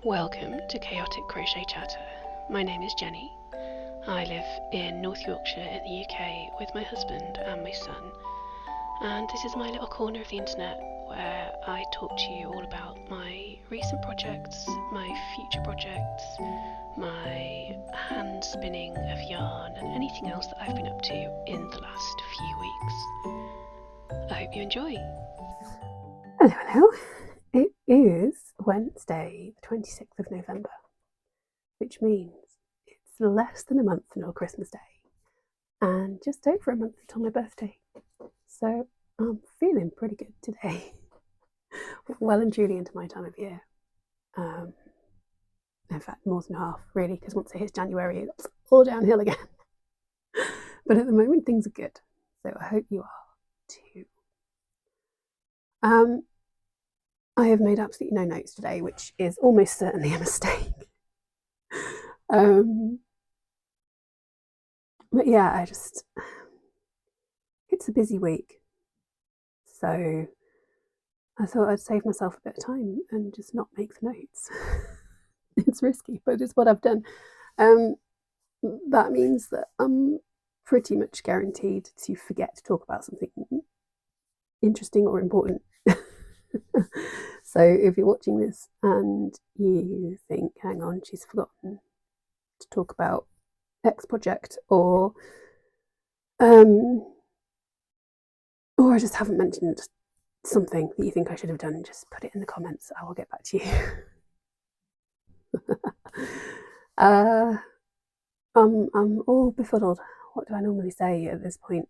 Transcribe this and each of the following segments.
Welcome to Chaotic Crochet Chatter. My name is Jenny. I live in North Yorkshire in the UK with my husband and my son, and this is my little corner of the internet where I talk to you all about my recent projects, my future projects, my hand spinning of yarn, and anything else that I've been up to in the last few weeks. I hope you enjoy. Hello, hello. It is Wednesday, the 26th of November, which means it's less than a month until Christmas Day and just over a month until my birthday. So I'm feeling pretty good today. Well and truly into my time of year. In fact, more than half, really, because once it hits January, it's all downhill again. But at the moment, things are good. So I hope you are too. I have made absolutely no notes today, which is almost certainly a mistake. But yeah, it's a busy week. So I thought I'd save myself a bit of time and just not make the notes. It's risky, but it's what I've done. That means that I'm pretty much guaranteed to forget to talk about something interesting or important. So if you're watching this and you think, hang on, she's forgotten to talk about X project, or I just haven't mentioned something that you think I should have done, just put it in the comments. I will get back to you. I'm all befuddled. What do I normally say at this point?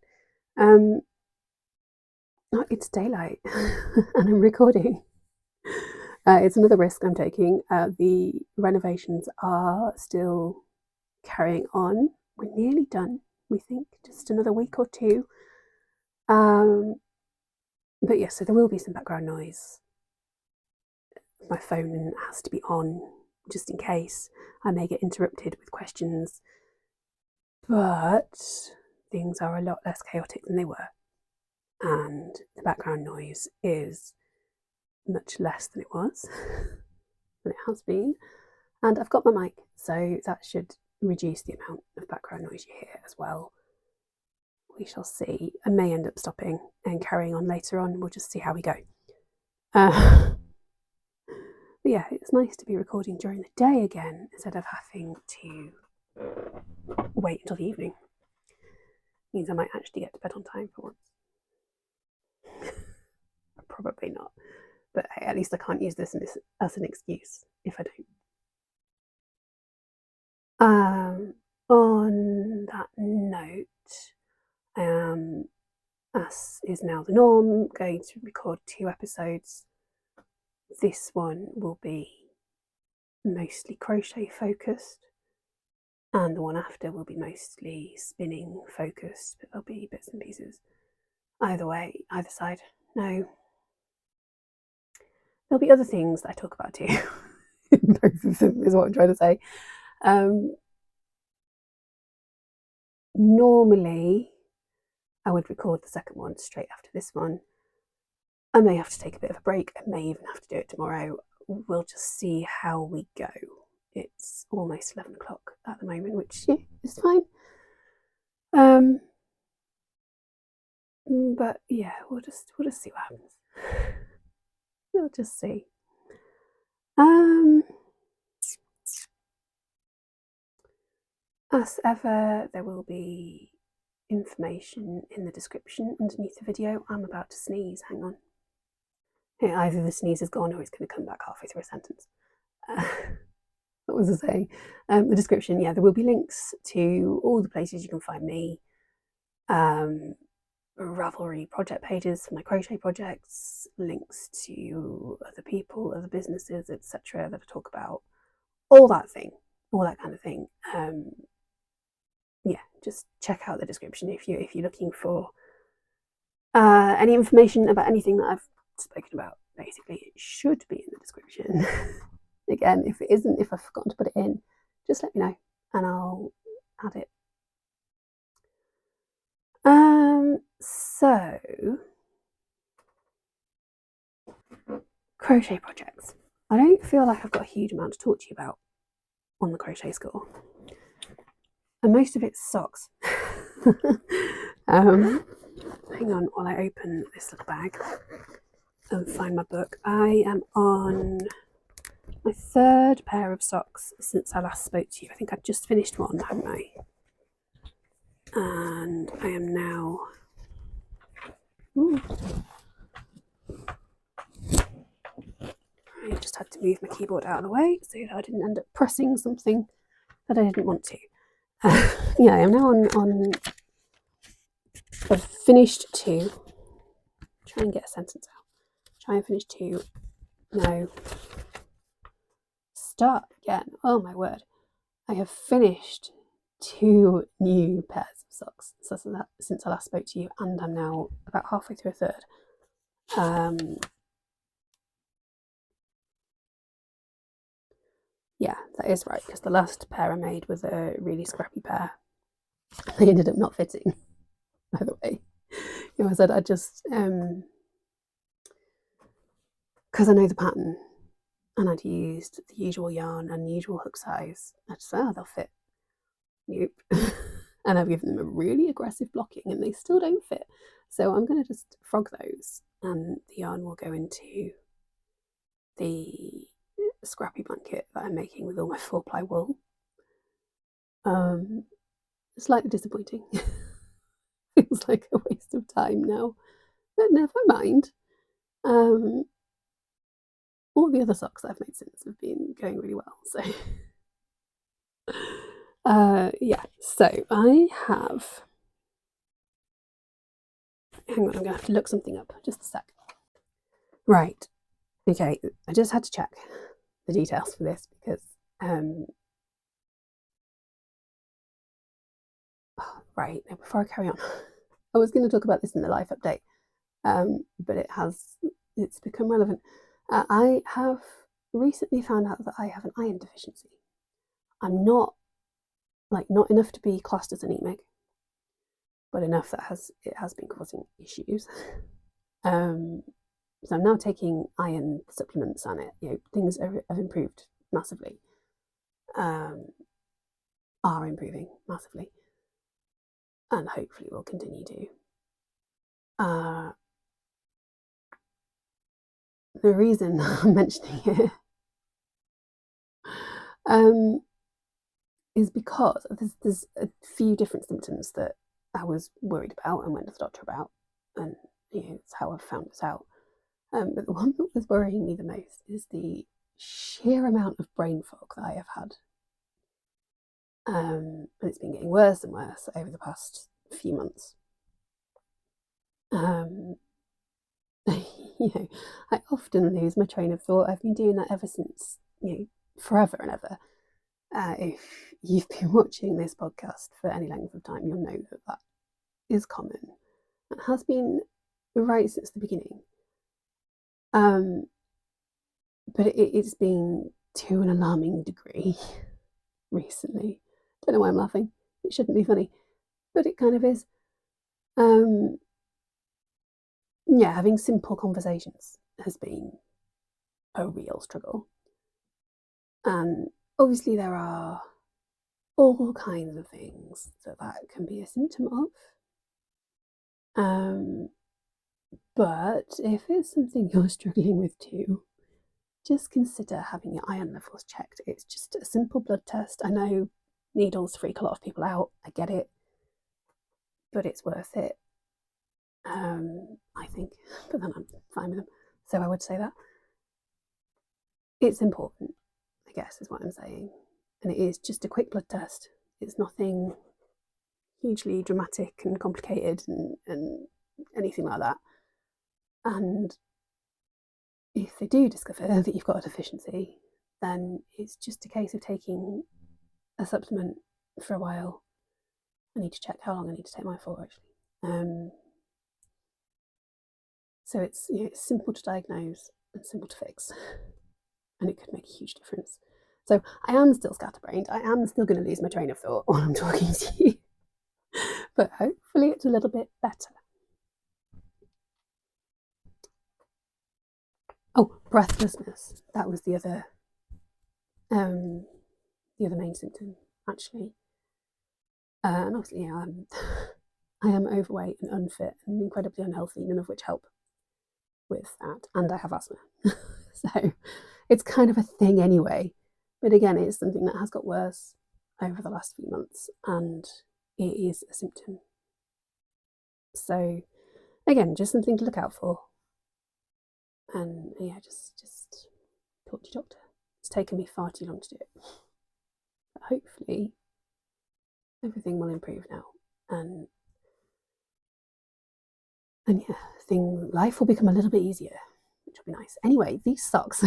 It's daylight and I'm recording. It's another risk I'm taking. The renovations are still carrying on. We're nearly done, we think, just another week or two. But yes, so there will be some background noise. My phone has to be on just in case. I may get interrupted with questions, but things are a lot less chaotic than they were, and the background noise is much less than it was, than it has been, and I've got my mic, so that should reduce the amount of background noise you hear as well. We shall see. I may end up stopping and carrying on later on. We'll just see how we go. But yeah, it's nice to be recording during the day again instead of having to wait until the evening. It means I might actually get to bed on time for once. Probably not, but hey, at least I can't use this as an excuse if I don't. On that note, as is now the norm, going to record 2 episodes. This one will be mostly crochet focused, and the one after will be mostly spinning focused, but there'll be bits and pieces either way, either side. No, there'll be other things that I talk about too. Both of them is what I'm trying to say. Normally I would record the second one straight after this one. I may have to take a bit of a break. I may even have to do it tomorrow. We'll just see how we go. It's almost 11 o'clock at the moment, which is fine. But yeah, we'll just see what happens. We'll just see. As ever, there will be information in the description underneath the video. I'm about to sneeze. Hang on. Either the sneeze is gone or it's going to come back halfway through a sentence. What was I saying? The description, yeah, there will be links to all the places you can find me. Ravelry project pages for my crochet projects, links to other people, other businesses, etc. that I talk about. All that kind of thing. Yeah, just check out the description if you're looking for any information about anything that I've spoken about. Basically, it should be in the description. Again, if it isn't, if I've forgotten to put it in, just let me know and I'll add it. So crochet projects. I don't feel like I've got a huge amount to talk to you about on the crochet score, and most of it's socks. Hang on while I open this little bag and find my book. I am on my third pair of socks since I last spoke to you. I think I'd just finished one, hadn't I? And I am now... I just had to move my keyboard out of the way so that I didn't end up pressing something that I didn't want to. Yeah, I am now on I've finished 2. Try and get a sentence out. Try and finish 2. No. Start again. Oh my word. I have finished 2 new pairs of socks since I last spoke to you, and I'm now about halfway through a third. Yeah, that is right, because the last pair I made was a really scrappy pair. They ended up not fitting, by the way. You know, I said I just, because I know the pattern and I'd used the usual yarn and the usual hook size, I just said, oh, they'll fit. Nope. And I've given them a really aggressive blocking and they still don't fit. So I'm going to just frog those, and the yarn will go into the scrappy blanket that I'm making with all my 4-ply wool. Slightly disappointing. Feels like a waste of time now, but never mind. All the other socks that I've made since have been going really well, so yeah, so I have, hang on, I'm gonna have to look something up, just a sec. Right, okay, I just had to check the details for this because right, now before I carry on, I was going to talk about this in the life update, but it's become relevant. I have recently found out that I have an iron deficiency. I'm not enough to be classed as anemic, but enough that it has been causing issues. So I'm now taking iron supplements, and things have improved massively. Are improving massively, and hopefully will continue to. The reason I'm mentioning it is because there's a few different symptoms that I was worried about and went to the doctor about, and it's how I've found this out. But the one that was worrying me the most is the sheer amount of brain fog that I have had. And it's been getting worse and worse over the past few months. I often lose my train of thought. I've been doing that ever since, forever and ever. If you've been watching this podcast for any length of time, you'll know that is common and has been right since the beginning. But it's been to an alarming degree recently. Don't know why I'm laughing. It shouldn't be funny, but it kind of is. Yeah, having simple conversations has been a real struggle. And obviously there are all kinds of things that can be a symptom of. But if it's something you're struggling with too, just consider having your iron levels checked. It's just a simple blood test. I know needles freak a lot of people out, I get it, but it's worth it. I think, but then I'm fine with them. So I would say that it's important, I guess, is what I'm saying. And it is just a quick blood test. It's nothing hugely dramatic and complicated and anything like that. And if they do discover that you've got a deficiency, then it's just a case of taking a supplement for a while. I need to check how long I need to take mine for, actually. So it's simple to diagnose and simple to fix, and it could make a huge difference. So I am still scatterbrained. I am still going to lose my train of thought while I'm talking to you, but hopefully it's a little bit better. Oh, breathlessness. That was the other main symptom, actually. And obviously, yeah, I am overweight and unfit and incredibly unhealthy, none of which help with that. And I have asthma. So it's kind of a thing anyway. But again, it's something that has got worse over the last few months, and it is a symptom. So again, just something to look out for. And yeah, just talk to your doctor. It's taken me far too long to do it. But hopefully everything will improve now. And yeah, life will become a little bit easier, which will be nice. Anyway, these socks.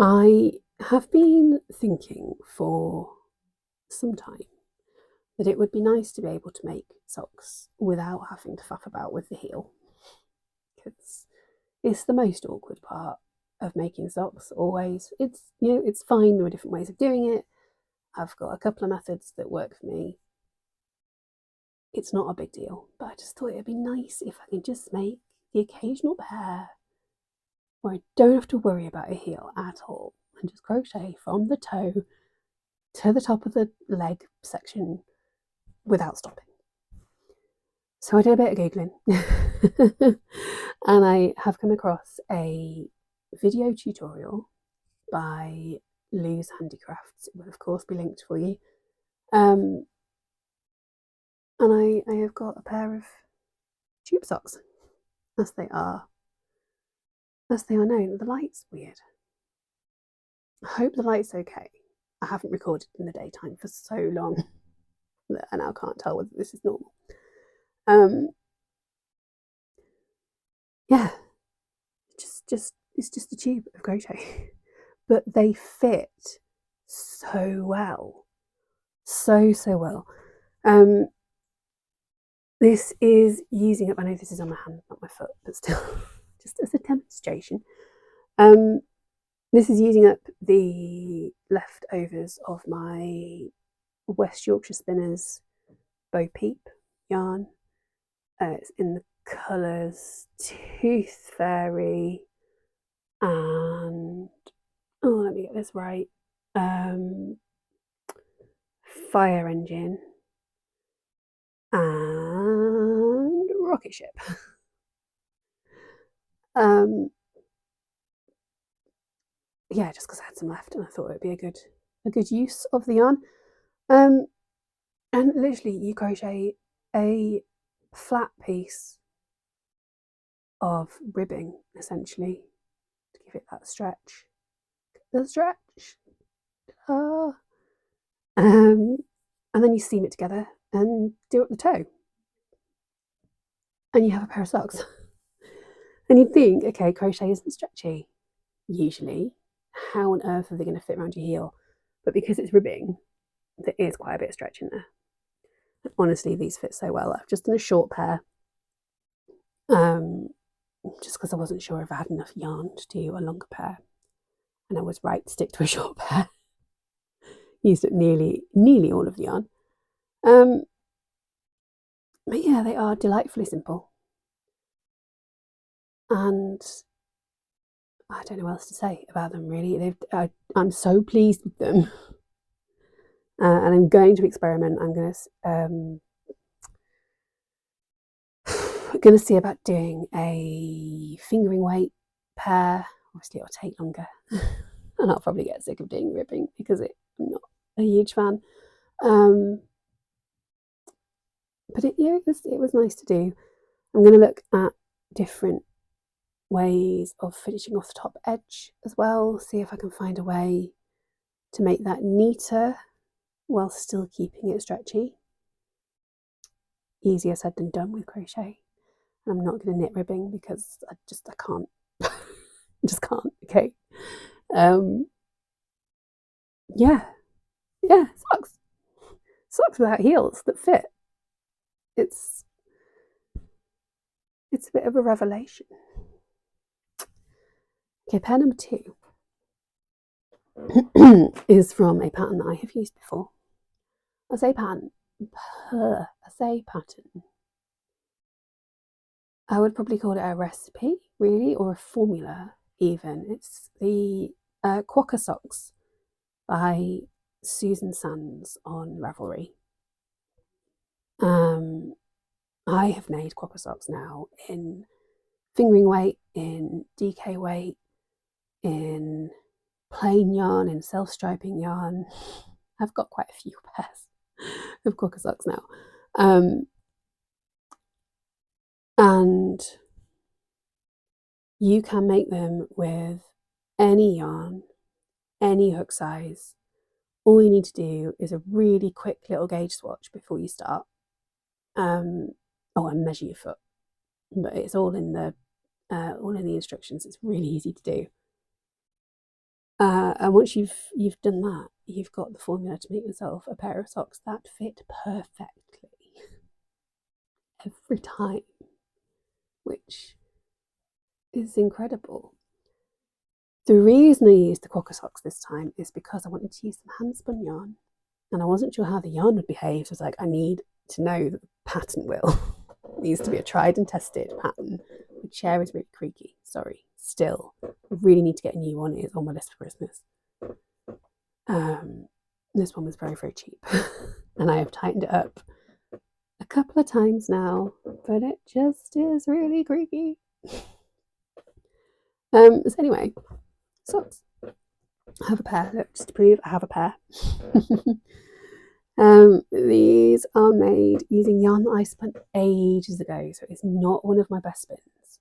I have been thinking for some time that it would be nice to be able to make socks without having to faff about with the heel, because it's the most awkward part of making socks. Always, it's fine. There are different ways of doing it. I've got a couple of methods that work for me. It's not a big deal, but I just thought it'd be nice if I could just make the occasional pair where I don't have to worry about a heel at all, and just crochet from the toe to the top of the leg section without stopping. So I did a bit of Googling and I have come across a video tutorial by Lou's Handicrafts. It will of course be linked for you. And I have got a pair of tube socks, as they are known. The light's weird. I hope the light's okay. I haven't recorded in the daytime for so long that I now can't tell whether this is normal. Yeah, it's just a tube of crochet, but they fit so well, so well. This is using up. I know this is on my hand, not my foot, but still, just as a demonstration. This is using up the leftovers of my West Yorkshire Spinners Bo Peep yarn. It's in the colours Tooth Fairy and let me get this right. Fire Engine and Rocket Ship. Yeah, just because I had some left and I thought it would be a good use of the yarn. And literally you crochet a flat piece of ribbing essentially to give it that stretch. The stretch. And then you seam it together and do it at the toe. And you have a pair of socks. And you'd think, okay, crochet isn't stretchy usually. How on earth are they going to fit around your heel? But because it's ribbing, there is quite a bit of stretch in there. And honestly, these fit so well. I've just done a short pair, just because I wasn't sure if I had enough yarn to do a longer pair. And I was right to stick to a short pair. Used up nearly all of the yarn. But yeah, they are delightfully simple. And I don't know what else to say about them, really. I'm so pleased with them. And I'm going to experiment. I'm going to see about doing a fingering weight pair. Obviously, it'll take longer. And I'll probably get sick of doing ribbing because I'm not a huge fan. But it was nice to do. I'm going to look at different ways of finishing off the top edge as well, see if I can find a way to make that neater while still keeping it stretchy. Easier said than done with crochet. And I'm not going to knit ribbing because I can't. I just can't. Okay. Yeah, socks without heels that fit. It's a bit of a revelation. Okay, pair number 2 is from a pattern that I have used before. I say pattern. I would probably call it a recipe, really, or a formula even. It's the Quokka Socks by Susan Sands on Ravelry. I have made Quokka Socks now in fingering weight, in DK weight, in plain yarn, in self-striping yarn. I've got quite a few pairs of Quokka Socks now. And you can make them with any yarn, any hook size. All you need to do is a really quick little gauge swatch before you start. And measure your foot, but it's all in the instructions. It's really easy to do. And once you've done that, you've got the formula to make yourself a pair of socks that fit perfectly every time, which is incredible. The reason I used the Quokka Socks this time is because I wanted to use some hand spun yarn, and I wasn't sure how the yarn would behave. So I was like, I need to know that the pattern will. It needs to be a tried and tested pattern. The chair is really creaky. Sorry. Still, I really need to get a new one. It is on my list for Christmas. This one was very, very cheap, and I have tightened it up a couple of times now, but it just is really creaky. So anyway, socks. I have a pair, just to prove I have a pair. These are made using yarn that I spent ages ago, so it's not one of my best spins,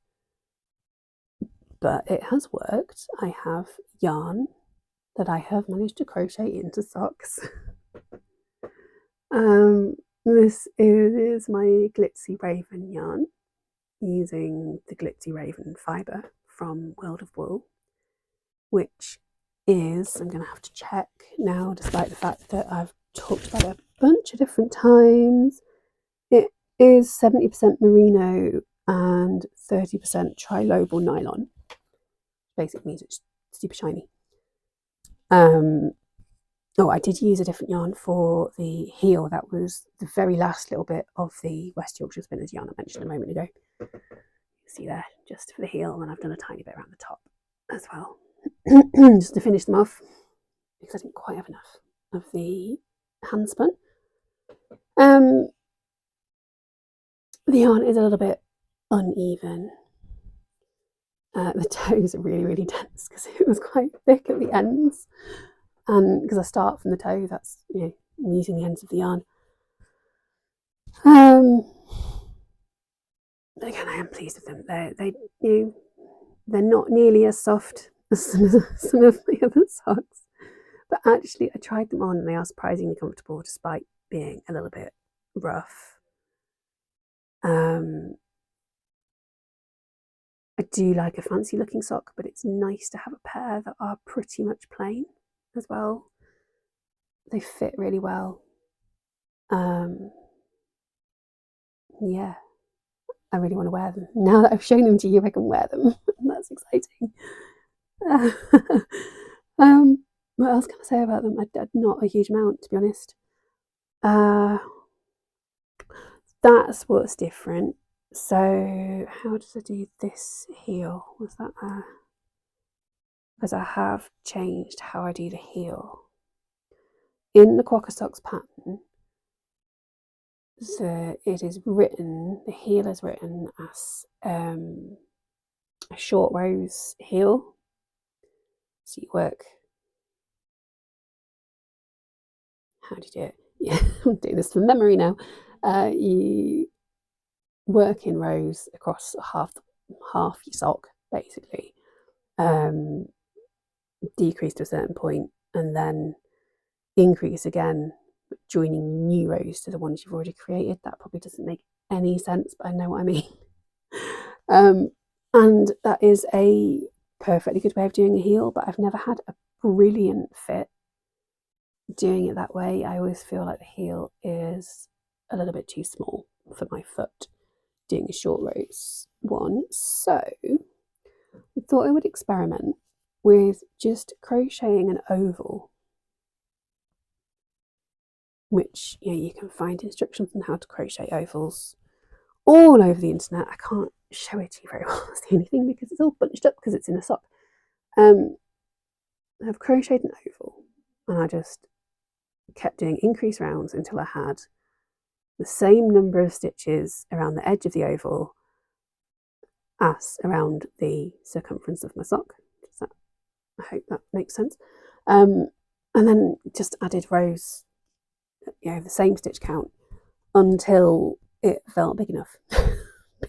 but it has worked. I have yarn that I have managed to crochet into socks. This is my Glitzy Raven yarn using the Glitzy Raven fibre from World of Wool, which is, I'm going to have to check now, despite the fact that I've talked about it a bunch of different times. It is 70% merino and 30% trilobal nylon. Basically means it's super shiny. I did use a different yarn for the heel. That was the very last little bit of the West Yorkshire Spinners yarn I mentioned a moment ago. See there, just for the heel, and I've done a tiny bit around the top as well, just to finish them off, because I didn't quite have enough of the hand spun. The yarn is a little bit uneven. The toes are really, really dense because it was quite thick at the ends. And because I start from the toe, that's, I'm using the ends of the yarn. But again, I am pleased with them. They're not nearly as soft as some of my other socks, but actually I tried them on and they are surprisingly comfortable despite being a little bit rough. I do like a fancy looking sock, but it's nice to have a pair that are pretty much plain as well. They fit really well. Yeah, I really want to wear them. Now that I've shown them to you, I can wear them. That's exciting. What else can I say about them? Not a huge amount, to be honest. That's what's different. So how did I do this heel? Was that there? Because I have changed how I do the heel. In the Quokka Socks pattern, it is written, the heel is written as a short rows heel. So you work, how do you do it? Yeah, I'm doing this from memory now. You work in rows across half your sock, basically. Decrease to a certain point and then increase again, joining new rows to the ones you've already created. That probably doesn't make any sense, but I know what I mean. And that is a perfectly good way of doing a heel, but I've never had a brilliant fit doing it that way. I always feel like the heel is a little bit too small for my foot doing a short rows one. So I thought I would experiment with just crocheting an oval, which you can find instructions on how to crochet ovals all over the internet. I can't show it to you very well. That's the only thing, because it's all bunched up because it's in a sock. I've crocheted an oval, and I just kept doing increase rounds until I had the same number of stitches around the edge of the oval as around the circumference of my sock. I hope that makes sense. And then just added rows, the same stitch count until it felt big enough.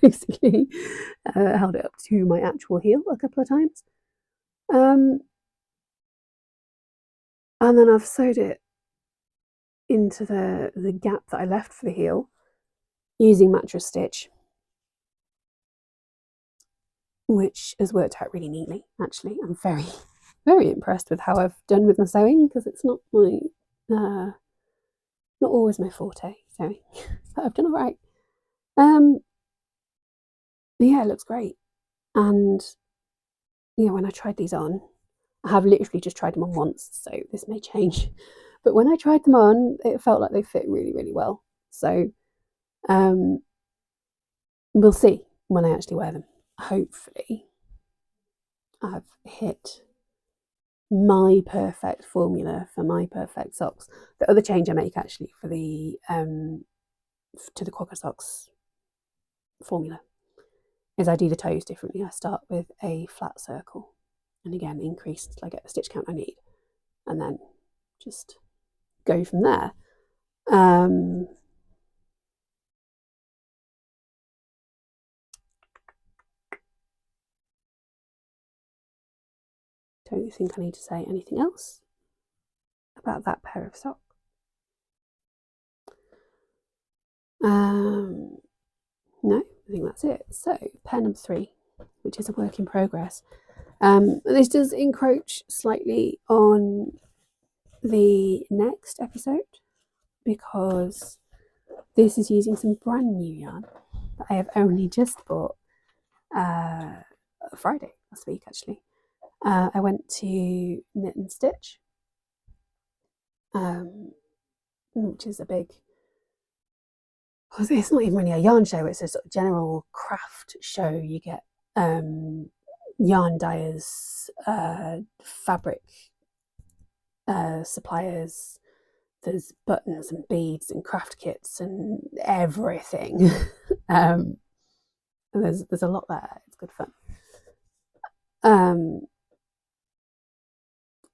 Basically, held it up to my actual heel a couple of times. And then I've sewed it into the gap that I left for the heel using mattress stitch, which has worked out really neatly, actually. I'm very, very impressed with how I've done with my sewing, because it's not not always my forte, sewing, but I've done all right. Yeah, it looks great. And when I tried these on, I have literally just tried them on once, so this may change. But when I tried them on, it felt like they fit really, really well. So we'll see when I actually wear them. Hopefully, I've hit my perfect formula for my perfect socks. The other change I make actually for the to the Quokka socks formula is I do the toes differently. I start with a flat circle, and again increase till I get the stitch count I need, and then just go from there. Don't think I need to say anything else about that pair of socks. No, I think that's it. So pair number 3, which is a work in progress. This does encroach slightly on the next episode, because this is using some brand new yarn that I have only just bought Friday last week, actually. I went to Knit and Stitch, which is a big, it's not even really a yarn show, it's a sort of general craft show. You get yarn dyers, fabric suppliers, there's buttons and beads and craft kits and everything. There's a lot there. It's good fun.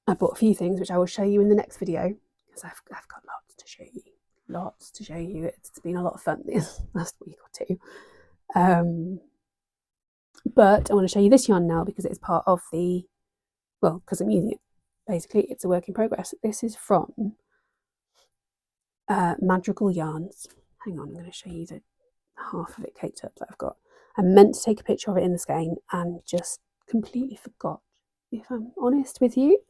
I bought a few things which I will show you in the next video, because I've got lots to show you. It's been a lot of fun this last week or two. But I want to show you this yarn now, because it's part of the, because I'm using it. Basically, it's a work in progress. This is from Madrigal Yarns. Hang on, I'm going to show you the half of it caked up that I've got. I meant to take a picture of it in the skein and just completely forgot, if I'm honest with you.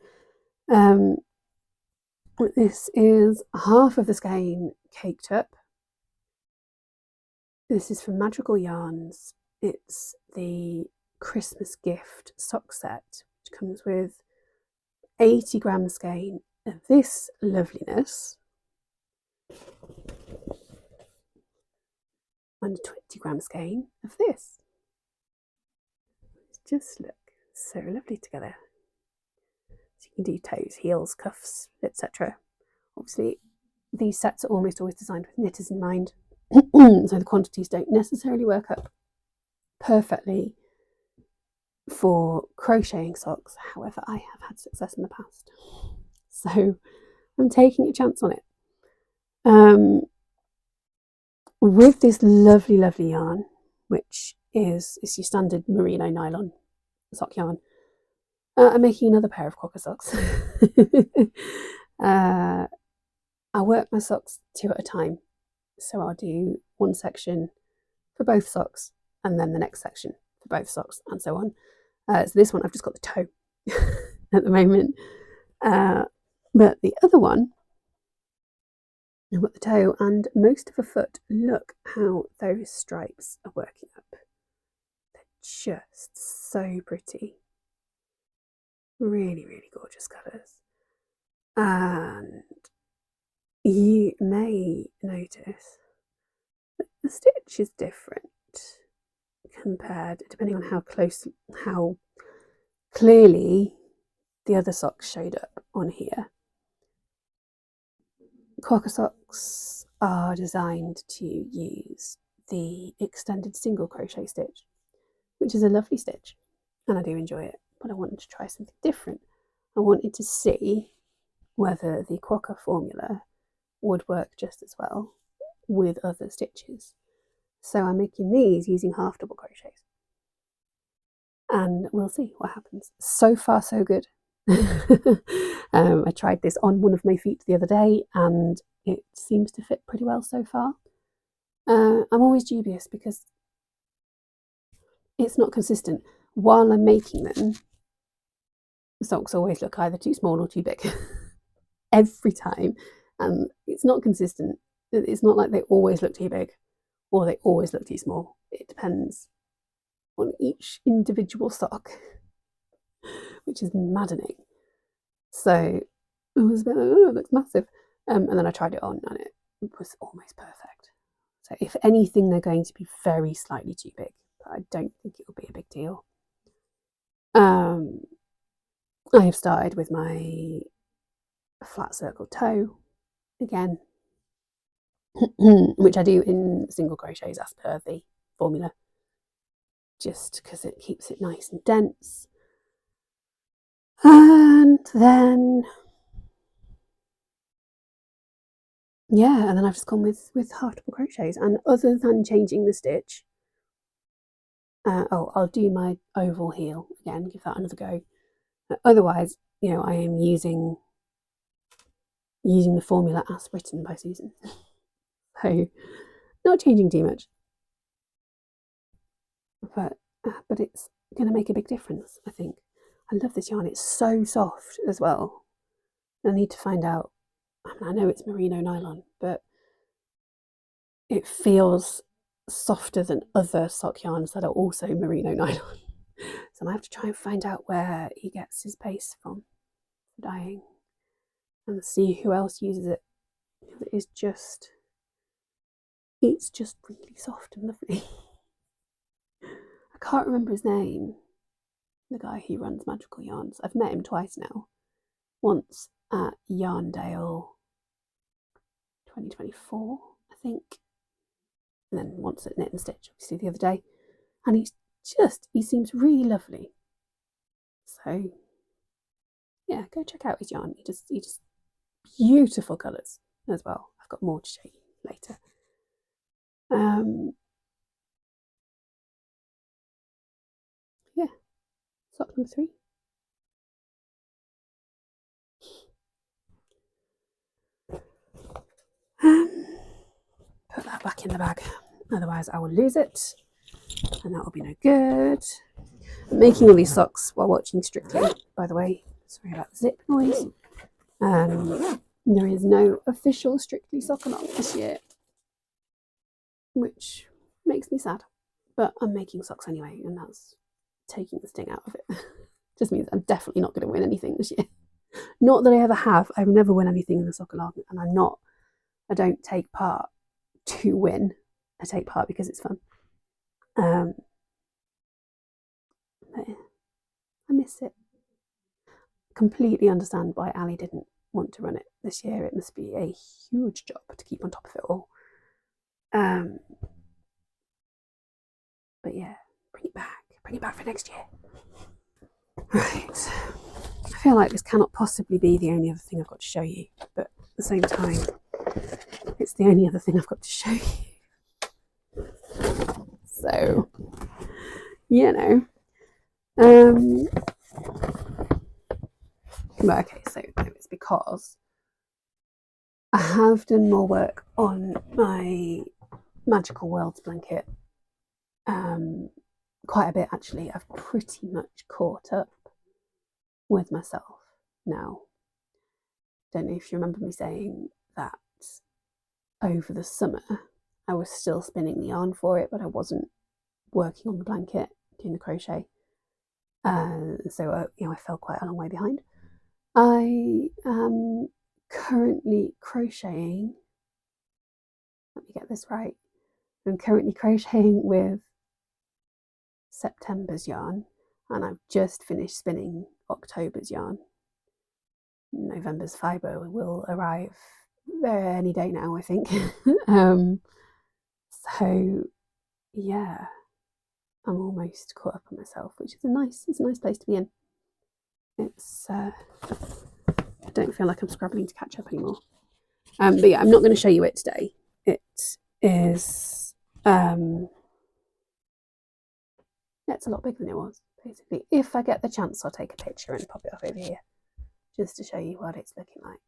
This is half of the skein caked up. This is from Madrigal Yarns. It's the Christmas gift sock set, which comes with 80 gram skein of this loveliness and 20 gram skein of this. Just look so lovely together. So you can do toes, heels, cuffs, etc. Obviously, these sets are almost always designed with knitters in mind, so the quantities don't necessarily work up perfectly for crocheting socks. However, I have had success in the past, so I'm taking a chance on it. With this lovely, lovely yarn, which is your standard merino nylon sock yarn, I'm making another pair of Quokka socks. I work my socks 2 at a time, so I'll do one section for both socks and then the next section for both socks, and so on. So this one I've just got the toe at the moment, but the other one I've got the toe and most of a foot. Look how those stripes are working up. They're just so pretty. Really, really gorgeous colours. And you may notice that the stitch is different, compared, depending on how clearly the other socks showed up on here. Quokka socks are designed to use the extended single crochet stitch, which is a lovely stitch, and I do enjoy it, but I wanted to try something different. I wanted to see whether the Quokka formula would work just as well with other stitches. So I'm making these using half double crochets, and we'll see what happens. So far so good. I tried this on one of my feet the other day and it seems to fit pretty well so far. I'm always dubious because it's not consistent. While I'm making them, the socks always look either too small or too big. Every time. And it's not consistent. It's not like they always look too big or they always look too small. It depends on each individual sock, which is maddening. So it was a bit like, oh, it looks massive. And then I tried it on and it was almost perfect. So if anything, they're going to be very slightly too big, but I don't think it will be a big deal. I have started with my flat circle toe again, which I do in single crochets as per the formula, just because it keeps it nice and dense. And then, yeah, and then I've just gone with half double crochets. And other than changing the stitch, I'll do my oval heel again, give that another go. Otherwise, you know, I am using the formula as written by Susan. So not changing too much, but it's going to make a big difference, I think. I love this yarn. It's so soft as well. I need to find out. I know it's merino nylon, but it feels softer than other sock yarns that are also merino nylon. So I might have to try and find out where he gets his base from for dyeing and see who else uses it. It's just really soft and lovely. I can't remember his name, the guy who runs Magical Yarns. I've met him twice now. Once at Yarndale 2024, I think. And then once at Knit and Stitch, obviously, the other day. And he seems really lovely. So, yeah, go check out his yarn. He just beautiful colours as well. I've got more to show you later. Yeah, sock number 3. Put that back in the bag, otherwise I will lose it, and that will be no good. I'm making all these socks while watching Strictly, by the way. Sorry about the zip noise. There is no official Strictly sock along this year, which makes me sad. But I'm making socks anyway, and that's taking the sting out of it. Just means I'm definitely not going to win anything this year. Not that I ever have. I've never won anything in the sock along, and I don't take part to win. I take part because it's fun. But yeah, I miss it. Completely understand why Ali didn't want to run it this year. It must be a huge job to keep on top of it all. But yeah, bring it back for next year. Right, I feel like this cannot possibly be the only other thing I've got to show you, but at the same time, it's the only other thing I've got to show you. So, you know. But okay, so it's because I have done more work on my Magical Worlds blanket. Quite a bit actually. I've pretty much caught up with myself now. Don't know if you remember me saying that over the summer I was still spinning the yarn for it, but I wasn't working on the blanket, doing the crochet. So I fell quite a long way behind. I am currently crocheting. Let me get this right. I'm currently crocheting with September's yarn, and I've just finished spinning October's yarn. November's fibre will arrive any day now, I think. So yeah, I'm almost caught up on myself, which is a nice place to be in. It's I don't feel like I'm scrabbling to catch up anymore. But yeah, I'm not going to show you it today. It is it's a lot bigger than it was, basically. If I get the chance, I'll take a picture and pop it up over here just to show you what it's looking like.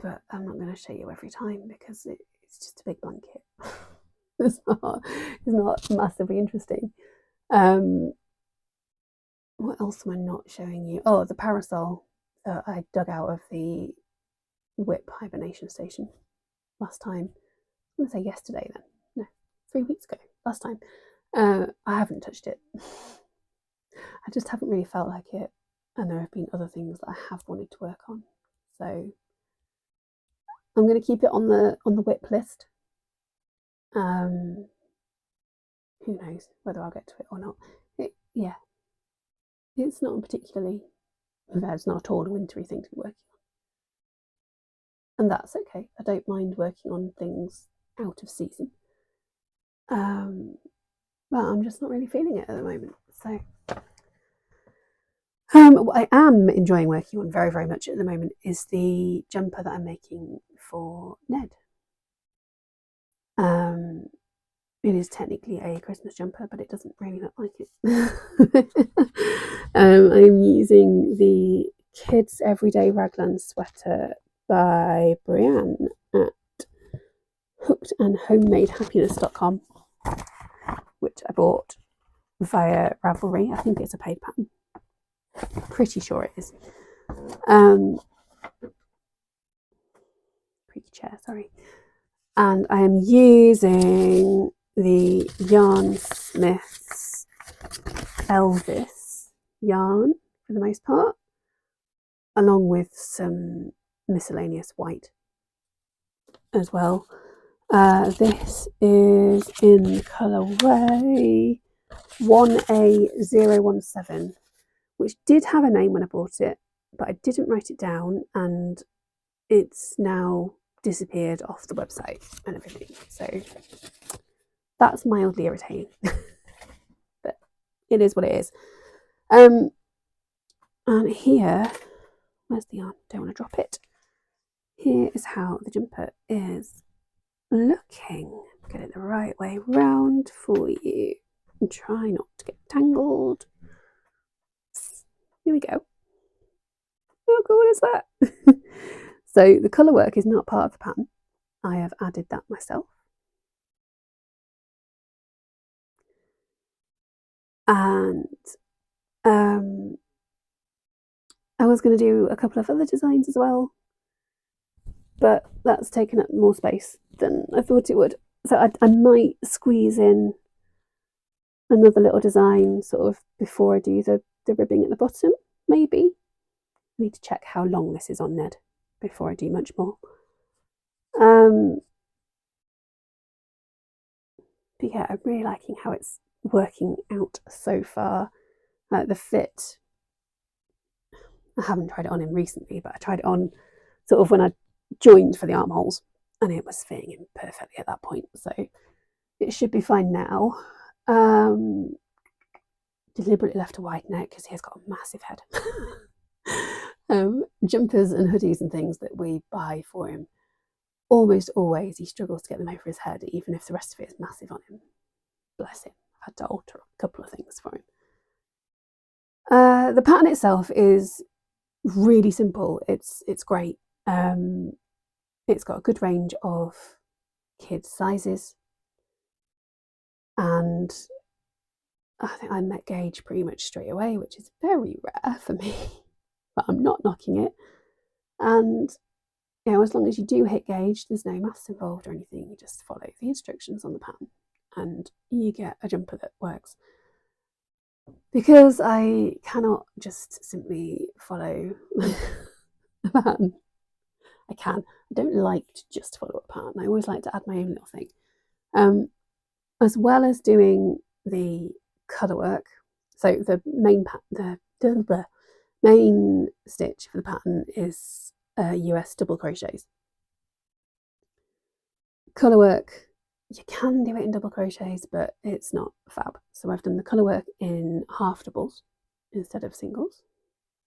But I'm not going to show you every time because it's just a big blanket. it's not massively interesting. What else am I not showing you? Oh, the parasol that I dug out of the whip hibernation station last time. I'm going to say yesterday then. No, 3 weeks ago, last time. I haven't touched it. I just haven't really felt like it. And there have been other things that I have wanted to work on. So I'm going to keep it on the whip list. Who knows whether I'll get to it or not. Yeah, it's not particularly, it's not at all a wintry thing to be working on. And that's okay. I don't mind working on things out of season. But I'm just not really feeling it at the moment. So what I am enjoying working on very, very much at the moment is the jumper that I'm making for Ned. It is technically a Christmas jumper, but it doesn't really look like it. I'm using the Kids Everyday Raglan Sweater by Brianne at hookedandhomemadehappiness.com, which I bought via Ravelry. I think it's a paid pattern. Pretty sure it is. Creaky chair, sorry. And I am using the Yarn Smiths Elvis yarn for the most part, along with some miscellaneous white as well. This is in the colourway 1A017, which did have a name when I bought it, but I didn't write it down, and it's now disappeared off the website and everything. So that's mildly irritating, but it is what it is. And here, where's the yarn? Don't want to drop it. Here is how the jumper is looking. Get it the right way round for you and try not to get tangled. Here we go. How cool is that? So the colour work is not part of the pattern. I have added that myself. And I was going to do a couple of other designs as well, but that's taken up more space than I thought it would. So I might squeeze in another little design sort of before I do the ribbing at the bottom, maybe. I need to check how long this is on Ned before I do much more. But yeah, I'm really liking how it's working out so far. The fit, I haven't tried it on him recently, but I tried it on sort of when I joined for the armholes, and it was fitting him perfectly at that point, so it should be fine now. Deliberately left a wide neck because he has got a massive head. Jumpers and hoodies and things that we buy for him, almost always he struggles to get them over his head, even if the rest of it is massive on him. Bless him. I've had to alter a couple of things for him. The pattern itself is really simple. It's great. It's got a good range of kids' sizes, and I think I met gauge pretty much straight away, which is very rare for me, but I'm not knocking it. And you know, as long as you do hit gauge, there's no maths involved or anything. You just follow the instructions on the pattern and you get a jumper that works. Because I cannot just simply follow the pattern. I don't like to just follow a pattern. I always like to add my own little thing. As well as doing the colour work, so the main stitch for the pattern is US double crochets. Colour work, you can do it in double crochets, but it's not fab. So I've done the colour work in half doubles instead of singles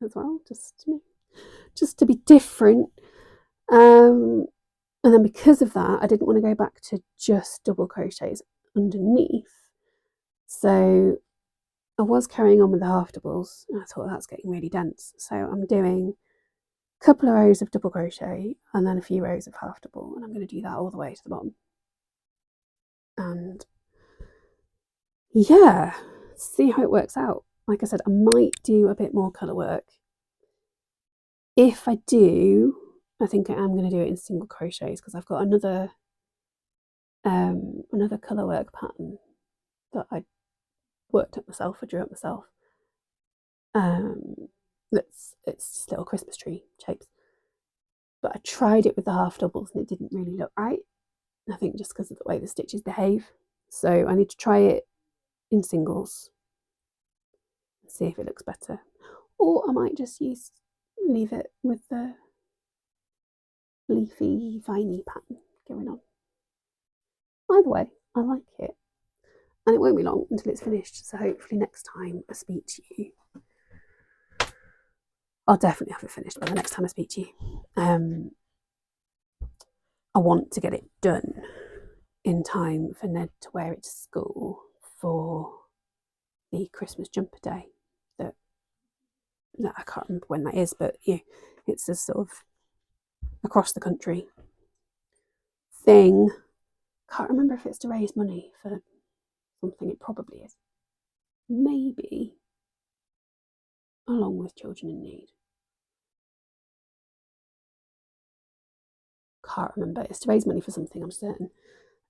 as well, just to be different. And then because of that, I didn't want to go back to just double crochets underneath. So I was carrying on with the half doubles, and I thought that's getting really dense. So I'm doing a couple of rows of double crochet and then a few rows of half double, and I'm going to do that all the way to the bottom. And yeah, see how it works out. Like I said, I might do a bit more colour work. If I do, I think I am going to do it in single crochets because I've got another colour work pattern that I worked up myself, I drew up myself. It's just little Christmas tree shapes. But I tried it with the half doubles and it didn't really look right. I think just because of the way the stitches behave. So I need to try it in singles and see if it looks better. Or I might just leave it with the leafy, viney pattern going on. Either way, I like it. And it won't be long until it's finished. So hopefully next time I speak to you, I'll definitely have it finished by the next time I speak to you. I want to get it done in time for Ned to wear it to school for the Christmas jumper day. That I can't remember when that is, but yeah, it's a sort of across the country thing. Can't remember if it's to raise money for something. It probably is. Maybe along with children in need. Can't remember. It's to raise money for something, I'm certain.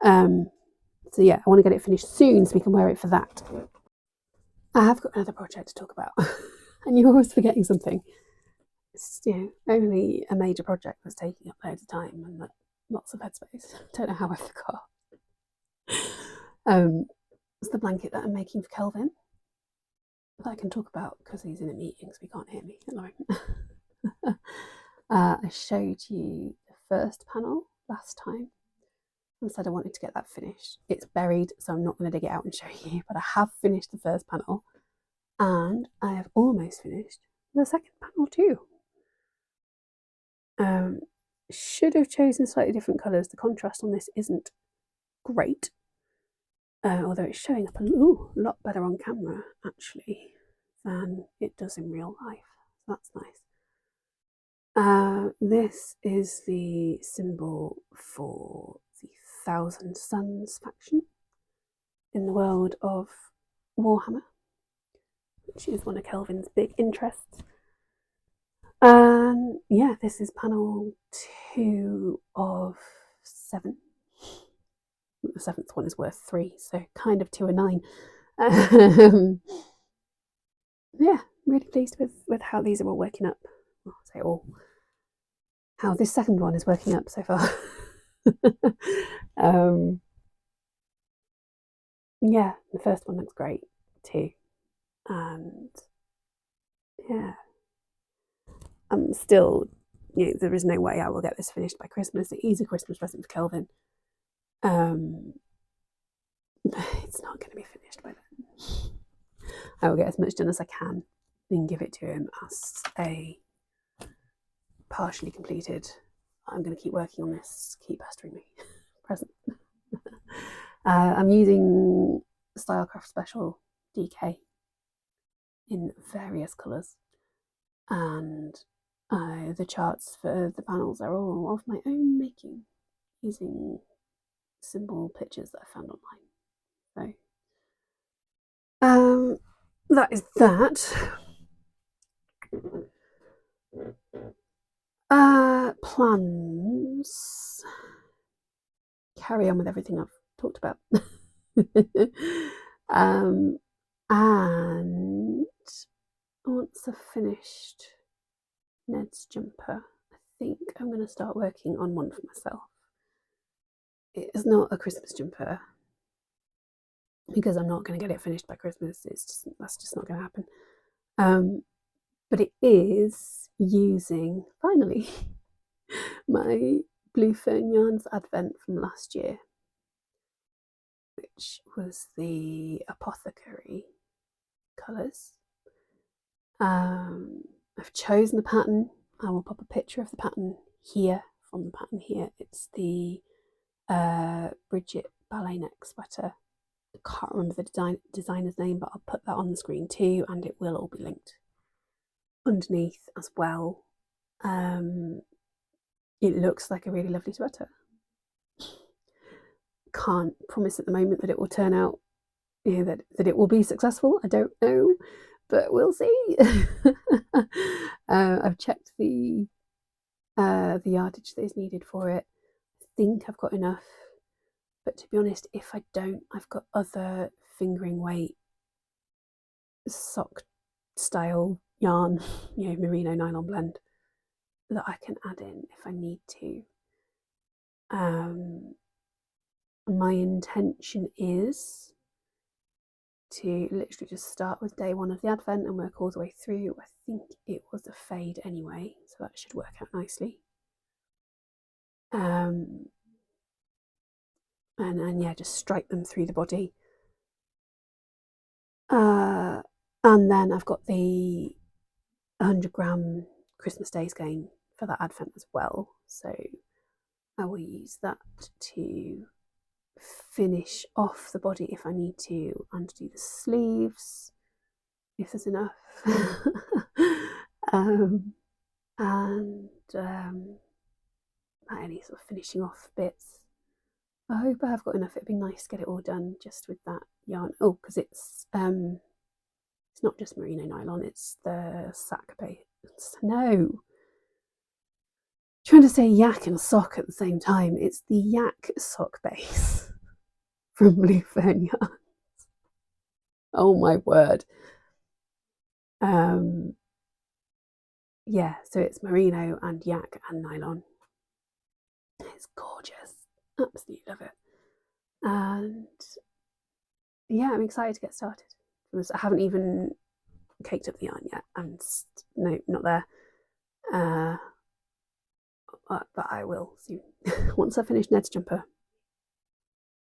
So yeah, I want to get it finished soon so we can wear it for that. I have got another project to talk about. And you're always forgetting something. It's, only a major project was taking up loads of time and lots of headspace. Don't know how I forgot. It's the blanket that I'm making for Kelvin that I can talk about because he's in a meeting, so he can't hear me at the moment. I showed you the first panel last time and said I wanted to get that finished. It's buried, so I'm not going to dig it out and show you, but I have finished the first panel and I have almost finished the second panel too. Should have chosen slightly different colours. The contrast on this isn't great, although it's showing up a lot better on camera actually than it does in real life. So that's nice. This is the symbol for the Thousand Suns faction in the world of Warhammer, which is one of Kelvin's big interests. And yeah, this is panel 2 of 7. The 7th one is worth 3, so kind of 2 and 9. Yeah, really pleased with how these are all working up. Well, I say all. How this second one is working up so far. Yeah, the first one looks great too. And yeah, I'm still, there is no way I will get this finished by Christmas. It is a Christmas present for Kelvin. It's not going to be finished by then. I will get as much done as I can and give it to him as a partially completed, I'm going to keep working on this, keep pestering me present. I'm using Stylecraft Special DK in various colours, and the charts for the panels are all of my own making, using symbol pictures that I found online. So that is that. Plans. Carry on with everything I've talked about. And once I've finished Ned's jumper, I think I'm going to start working on one for myself. it's not a Christmas jumper because I'm not going to get it finished by Christmas. That's just not going to happen. But it is using, finally, my Blue Fern Yarns Advent from last year, which was the Apothecary colours. I've chosen the pattern. I will pop a picture of the pattern here, from the pattern here. It's the Bridget ballet neck sweater. I can't remember the designer's name, but I'll put that on the screen too, and it will all be linked underneath as well. It looks like a really lovely sweater. Can't promise at the moment that it will turn out, that it will be successful. I don't know, but we'll see. I've checked the yardage that is needed for it. I think I've got enough, but to be honest, if I don't, I've got other fingering weight sock style yarn, merino nylon blend that I can add in if I need to. My intention is to literally just start with day one of the Advent and work all the way through. I think it was a fade anyway, so that should work out nicely. And yeah, just stripe them through the body. And then I've got the 100-gram Christmas Day skein for that Advent as well, so I will use that to finish off the body if I need to, and do the sleeves if there's enough. Any sort of finishing off bits. I hope I have got enough. It'd be nice to get it all done just with that yarn. Oh, because it's not just merino nylon, it's the sack base. No, trying to say yak and sock at the same time. It's the yak sock base from Blue Fern Yarns. Oh my word. Yeah, so it's merino and yak and nylon. It's gorgeous. Absolutely love it. And yeah, I'm excited to get started. I haven't even caked up the yarn yet. No, not there. But I will soon. Once I finish Ned's jumper.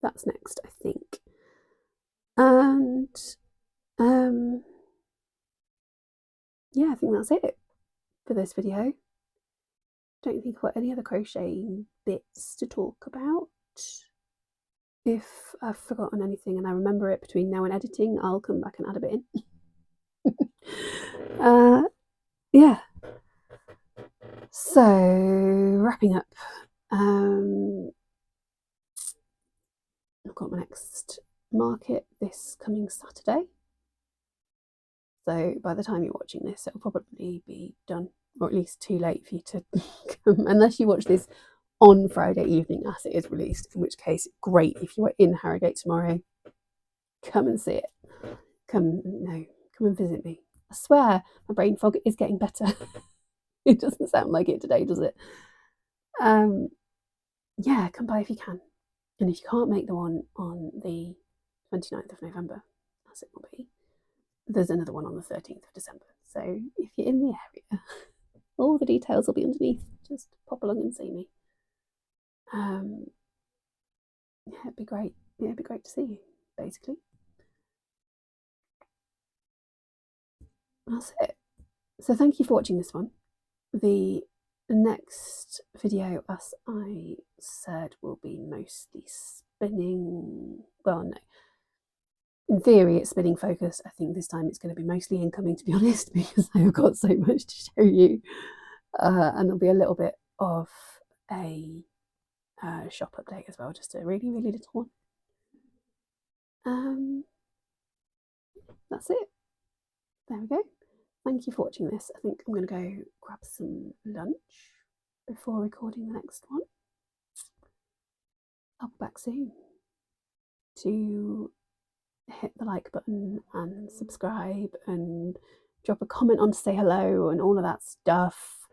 That's next, I think. And yeah, I think that's it for this video. Don't think I've got any other crocheting bits to talk about. If I've forgotten anything and I remember it between now and editing, I'll come back and add a bit in. Yeah. So, wrapping up. I've got my next market this coming Saturday. So by the time you're watching this, it'll probably be done, or at least too late for you to come, unless you watch this on Friday evening as it is released, in which case, great. If you are in Harrogate tomorrow, come and see it. Come and visit me. I swear, my brain fog is getting better. It doesn't sound like it today, does it? Yeah, come by if you can. And if you can't make the one on the 29th of November, as it will be, there's another one on the 13th of December. So if you're in the area, all the details will be underneath. Just pop along and see me. Yeah, it'd be great. Yeah, it'd be great to see you, basically. That's it. So thank you for watching this one. The next video, as I said, will be mostly spinning. Well, no. In theory, it's spinning focused. I think this time it's going to be mostly incoming, to be honest, because I've got so much to show you. And there'll be a little bit of a shop update as well, just a really, really little one. That's it. There we go. Thank you for watching this. I think I'm going to go grab some lunch before recording the next one. I'll be back soon to hit the like button and subscribe and drop a comment on to say hello and all of that stuff.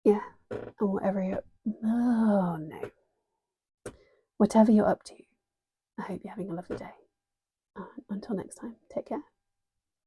Yeah, and whatever Oh no. Whatever you're up to, I hope you're having a lovely day. Until next time, take care.